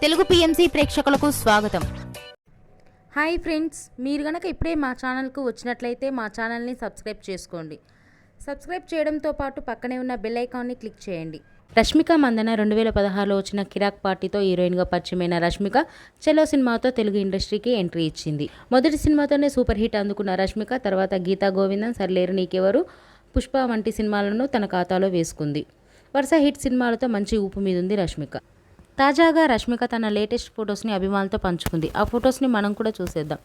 Telugu PMC ప్రేక్షకులకు స్వాగతం. Hi friends, మీరు గనక ఇప్పుడే మా ఛానల్కు వచ్చినట్లయితే మా ఛానల్ని సబ్స్క్రైబ్ చేసుకోండి. సబ్స్క్రైబ్ చేయడంతో పాటు పక్కనే ఉన్న బెల్ ఐకాన్ని క్లిక్ చేయండి. రష్మిక మందన 2016లో వచ్చిన కిరాక్ పార్టీతో హీరోయిన్గా పరిచయమైన రష్మిక చెలో సినిమాతో తెలుగు ఇండస్ట్రీకి ఎంట్రీ ఇచ్చింది. మొదటి సినిమాతోనే సూపర్ హిట్ అందుకున్న రష్మిక తర్వాత గీతా గోవిందం, సర్లేరు నీకెవరు, పుష్ప వంటి సినిమాలను తన ఖాతాలో వేసుకుంది. వరుస హిట్ సినిమాలతో మంచి ఊపు మీదుంది రష్మిక. తాజాగా రష్మిక తన లేటెస్ట్ ఫొటోస్ని అభిమానులతో పంచుకుంది. ఆ ఫొటోస్ని మనం కూడా చూసేద్దాం.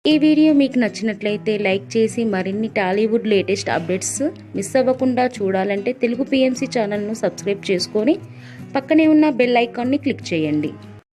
ఈ వీడియో మీకు నచ్చినట్లయితే లైక్ చేసి మరిన్ని టాలీవుడ్ లేటెస్ట్ అప్డేట్స్ మిస్ అవ్వకుండా చూడాలంటే తెలుగు పిఎంసి ఛానల్ను సబ్స్క్రైబ్ చేసుకొని పక్కనే ఉన్న బెల్ ఐకాన్ని క్లిక్ చేయండి.